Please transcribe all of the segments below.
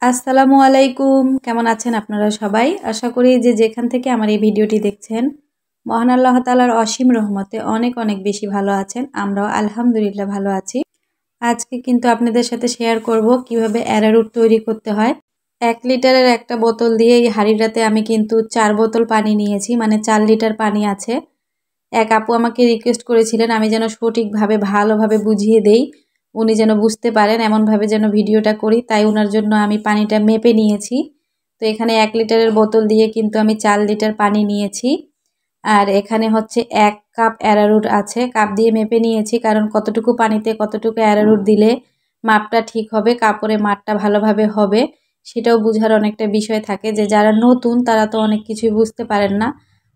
আসসালামু আলাইকুম। কেমন আছেন আপনারা সবাই? আশা করি যে যেখান থেকে আমার এই ভিডিওটি দেখছেন, মহান আল্লাহ তাআলার অসীম রহমতে অনেক অনেক বেশি ভালো আছেন। আমরাও আলহামদুলিল্লাহ ভালো আছি। আজকে কিন্তু আপনাদের সাথে শেয়ার করব কিভাবে অ্যারারুট তৈরি করতে হয়। ১ লিটারের একটা বোতল দিয়ে এই হাঁড়িটাতে আমি কিন্তু ৪ বোতল পানি নিয়েছি, মানে ৪ লিটার পানি আছে। এক আপু আমাকে রিকোয়েস্ট করেছিলেন আমি যেন সঠিকভাবে ভালোভাবে বুঝিয়ে দেই, উনি যেন বুঝতে পারেন এমনভাবে যেন ভিডিওটা করি, তাই উনার জন্য আমি পানিটা মেপে নিয়েছি। তো এখানে ১ লিটারের বোতল দিয়ে কিন্তু আমি ৪ লিটার পানি নিয়েছি। আর এখানে হচ্ছে ১ কাপ অ্যারারুট আছে, কাপ দিয়ে মেপে নিয়েছি, কারণ কতটুকু পানিতে কতটুকু অ্যারারুট দিলে মাপটা ঠিক হবে, কাপড়ে মাপটা ভালোভাবে হবে, সেটাও বুঝার অনেকটা বিষয় থাকে। যে যারা নতুন তারা তো অনেক কিছুই বুঝতে পারেন না,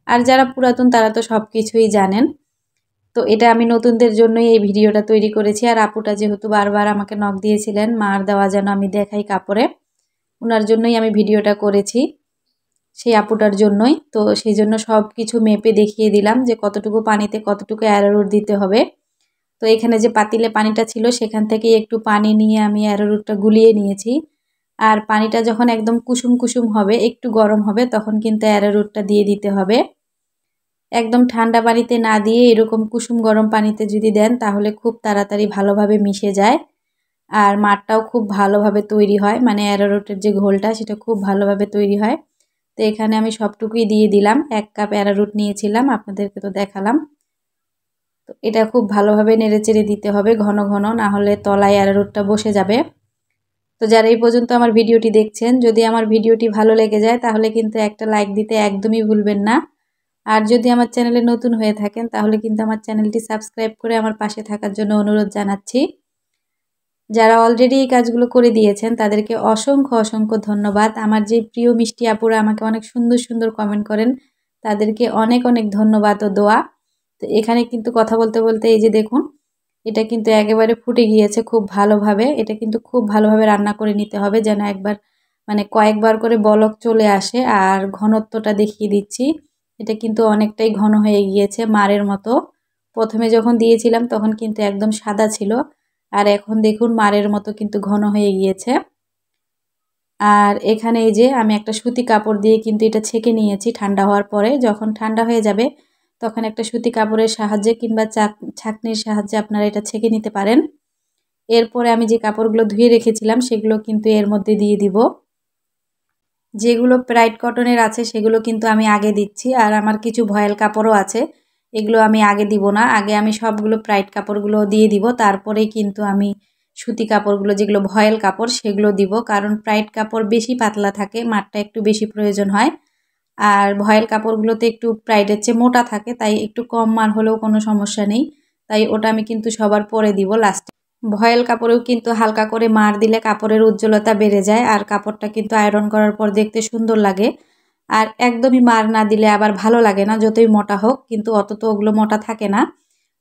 আর যারা পুরাতন তারা তো সব কিছুই জানেন। তো এটা আমি নতুনদের জন্যই এই ভিডিওটা তৈরি করেছি। আর আপুটা যেহেতু বারবার আমাকে নক দিয়েছিলেন মার দেওয়া যেন আমি দেখাই কাপড়ে, ওনার জন্যই আমি ভিডিওটা করেছি, সেই আপুটার জন্যই। তো সেই জন্য সব কিছু মেপে দেখিয়ে দিলাম যে কতটুকু পানিতে কতটুকু অ্যারারুট দিতে হবে। তো এখানে যে পাতিলে পানিটা ছিল সেখান থেকে একটু পানি নিয়ে আমি অ্যারারুটটা গুলিয়ে নিয়েছি। আর পানিটা যখন একদম কুসুম কুসুম হবে, একটু গরম হবে, তখন কিন্তু অ্যারারুটটা দিয়ে দিতে হবে। একদম ঠান্ডা পানিতে না দিয়ে এরকম কুসুম গরম পানিতে যদি দেন তাহলে খুব তাড়াতাড়ি ভালোভাবে মিশে যায়, আর মাঠটাও খুব ভালোভাবে তৈরি হয়, মানে অ্যারারুটের যে ঘোলটা সেটা খুব ভালোভাবে তৈরি হয়। তো এখানে আমি সবটুকুই দিয়ে দিলাম। ১ কাপ অ্যারারুট নিয়েছিলাম, আপনাদেরকে তো দেখালাম। তো এটা খুব ভালোভাবে নেড়েচেড়ে দিতে হবে ঘন ঘন, না হলে তলায় অ্যারারুটটা বসে যাবে। তো যারা এই পর্যন্ত আমার ভিডিওটি দেখছেন, যদি আমার ভিডিওটি ভালো লেগে যায় তাহলে কিন্তু একটা লাইক দিতে একদমই ভুলবেন না। আর যদি আমার চ্যানেলে নতুন হয়ে থাকেন তাহলে কিন্তু আমার চ্যানেলটি সাবস্ক্রাইব করে আমার পাশে থাকার জন্য অনুরোধ জানাচ্ছি। যারা অলরেডি এই কাজগুলো করে দিয়েছেন তাদেরকে অসংখ্য অসংখ্য ধন্যবাদ। আমার যে প্রিয় মিষ্টি আপুরা আমাকে অনেক সুন্দর সুন্দর কমেন্ট করেন, তাদেরকে অনেক অনেক ধন্যবাদ ও দোয়া। তো এখানে কিন্তু কথা বলতে বলতে এই যে দেখুন, এটা কিন্তু একেবারে ফুটে গিয়েছে খুব ভালোভাবে। এটা কিন্তু খুব ভালোভাবে রান্না করে নিতে হবে যেন একবার, মানে কয়েকবার করে বলক চলে আসে। আর ঘনত্বটা দেখিয়ে দিচ্ছি, এটা কিন্তু অনেকটাই ঘন হয়ে গিয়েছে মারের মতো। প্রথমে যখন দিয়েছিলাম তখন কিন্তু একদম সাদা ছিল, আর এখন দেখুন মারের মতো কিন্তু ঘন হয়ে গিয়েছে। আর এখানে এই যে আমি একটা সুতি কাপড় দিয়ে কিন্তু এটা ছেঁকে নিয়েছি ঠান্ডা হওয়ার পরে। যখন ঠান্ডা হয়ে যাবে তখন একটা সুতি কাপড়ের সাহায্যে কিংবা ছাঁকনির সাহায্যে আপনারা এটা ছেঁকে নিতে পারেন। এরপরে আমি যে কাপড়গুলো ধুয়ে রেখেছিলাম সেগুলো কিন্তু এর মধ্যে দিয়ে দিব। যেগুলো ব্রাইট কটনের আছে সেগুলো কিন্তু আমি আগে দিচ্ছি, আর আমার কিছু ভয়েল কাপড়ও আছে, এগুলো আমি আগে দিব না। আগে আমি সবগুলো ব্রাইট কাপড়গুলো দিয়ে দিব, তারপরেই কিন্তু আমি সুতি কাপড়গুলো যেগুলো ভয়েল কাপড় সেগুলো দিব, কারণ ব্রাইট কাপড় বেশি পাতলা থাকে, মাঠটা একটু বেশি প্রয়োজন হয়। আর ভয়েল কাপড়গুলোতে একটু ব্রাইটের চেয়ে মোটা থাকে, তাই একটু কম মার হলেও কোনো সমস্যা নেই, তাই ওটা আমি কিন্তু সবার পরে দিব লাস্টে। ভয়েল কাপড়েও কিন্তু হালকা করে মার দিলে কাপড়ের উজ্জ্বলতা বেড়ে যায়, আর কাপড়টা কিন্তু আয়রন করার পর দেখতে সুন্দর লাগে। আর একদমই মার না দিলে আবার ভালো লাগে না, যতই মোটা হোক, কিন্তু অত তো ওগুলো মোটা থাকে না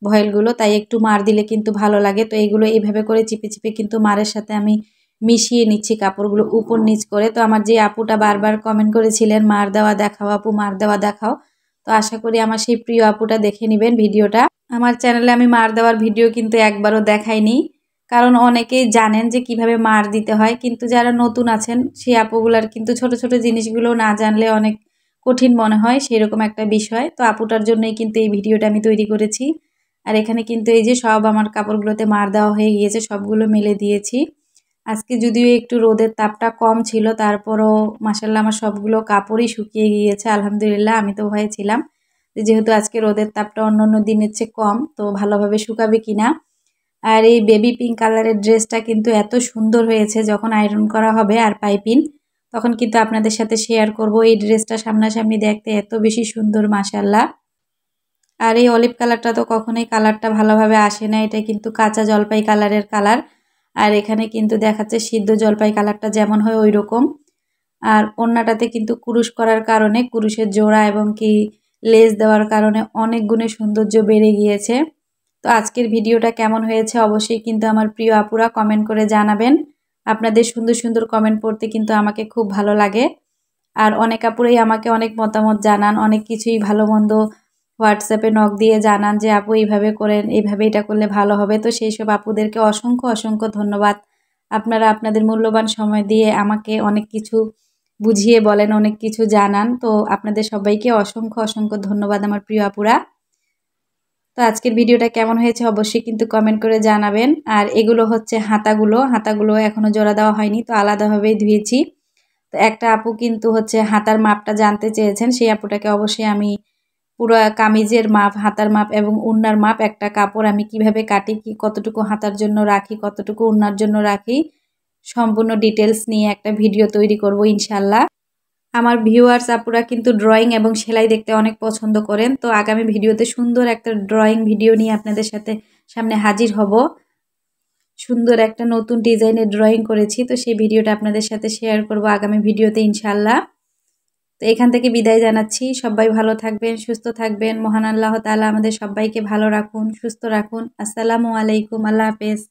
ভয়েলগুলো, তাই একটু মার দিলে কিন্তু ভালো লাগে। তো এইগুলো এইভাবে করে চিপে চিপে কিন্তু মারের সাথে আমি মিশিয়ে নিচ্ছি কাপড়গুলো উপর নিচ করে। তো আমার যে আপুটা বারবার কমেন্ট করেছিলেন মার দেওয়া দেখাও আপু, মার দেওয়া দেখাও, তো আশা করি আমার সেই প্রিয় আপুটা দেখে নেবেন ভিডিওটা। আমার চ্যানেলে আমি মার দেওয়ার ভিডিও কিন্তু একবারও দেখাইনি, কারণ অনেকেই জানেন যে কিভাবে মার দিতে হয়, কিন্তু যারা নতুন আছেন সেই আপুগুলার কিন্তু ছোট ছোট জিনিসগুলো না জানলে অনেক কঠিন মনে হয়, সেরকম একটা বিষয়। তো আপুটার জন্যই কিন্তু এই ভিডিওটা আমি তৈরি করেছি। আর এখানে কিন্তু এই যে সব আমার কাপড়গুলোতে মার দেওয়া হয়ে গিয়েছে, সবগুলো মেলে দিয়েছি। আজকে যদিও একটু রোদের তাপটা কম ছিল, তারপরও মাশাআল্লাহ আমার সবগুলো কাপড়ই শুকিয়ে গিয়েছে আলহামদুলিল্লাহ। আমি তো ভয়ে ছিলাম যেহেতু আজকে রোদের তাপটা অন্য দিনের চেয়ে কম, তো ভালোভাবে শুকাবে কিনা। আর এই বেবি পিঙ্ক কালারের ড্রেসটা কিন্তু এত সুন্দর হয়েছে, যখন আয়রন করা হবে আর পাইপিং, তখন কিন্তু আপনাদের সাথে শেয়ার করব। এই ড্রেসটা সামনাসামনি দেখতে এত বেশি সুন্দর মাশাআল্লাহ। আর এই অলিভ কালারটা তো কখনোই কালারটা ভালোভাবে আসে না, এটা কিন্তু কাঁচা জলপাই কালারের কালার। আর এখানে কিন্তু দেখাচ্ছে সিদ্ধ জলপাই কালারটা যেমন হয় ওই রকম। আর ওড়নাটাতে কিন্তু কুরুশ করার কারণে, কুরুশের জোড়া এবং কি লেস দেওয়ার কারণে অনেক গুণে সৌন্দর্য বেড়ে গিয়েছে। তো আজকের ভিডিওটা কেমন হয়েছে অবশ্যই কিন্তু আমার প্রিয় আপুরা কমেন্ট করে জানাবেন। আপনাদের সুন্দর সুন্দর কমেন্ট পড়তে কিন্তু আমাকে খুব ভালো লাগে। আর অনেক আপুরাই আমাকে অনেক মতামত জানান, অনেক কিছুই ভালো মন্দ হোয়াটসঅ্যাপে নক দিয়ে জানান যে আপু এইভাবে করেন, এইভাবে এটা করলে ভালো হবে। তো সেই সব আপুদেরকে অসংখ্য অসংখ্য ধন্যবাদ। আপনারা আপনাদের মূল্যবান সময় দিয়ে আমাকে অনেক কিছু বুঝিয়ে বলেন, অনেক কিছু জানান। তো আপনাদের সবাইকে অসংখ্য অসংখ্য ধন্যবাদ আমার প্রিয় আপুরা। তো আজকের ভিডিওটা কেমন হয়েছে অবশ্যই কিন্তু কমেন্ট করে জানাবেন। আর এগুলো হচ্ছে হাতাগুলো এখনও জোড়া দেওয়া হয়নি, তো আলাদাভাবেই ধুয়েছি। তো একটা আপু কিন্তু হচ্ছে হাতার মাপটা জানতে চেয়েছেন, সেই আপুটাকে অবশ্যই আমি পুরো কামিজের মাপ, হাতার মাপ এবং ওড়নার মাপ, একটা কাপড় আমি কিভাবে কাটি, কি কতটুকু হাতার জন্য রাখি, কতটুকু ওড়নার জন্য রাখি, সম্পূর্ণ ডিটেলস নিয়ে একটা ভিডিও তৈরি করব ইনশাল্লাহ। আমার ভিউয়ার্স আপুরা কিন্তু ড্রয়িং এবং সেলাই দেখতে অনেক পছন্দ করেন। তো আগামী ভিডিওতে সুন্দর একটা ড্রয়িং ভিডিও নিয়ে আপনাদের সামনে হাজির হব। সুন্দর একটা নতুন ডিজাইনের ড্রয়িং করেছি, তো সেই ভিডিওটা আপনাদের সাথে শেয়ার করব আগামী ভিডিওতে ইনশাল্লাহ। তো এখান থেকে বিদায় জানাচ্ছি। সবাই ভালো থাকবেন, সুস্থ থাকবেন। মহান আল্লাহ তাআলা আমাদের সবাইকে ভালো রাখুন, সুস্থ রাখুন। আসসালামু আলাইকুম, আল্লাহ হাফেজ।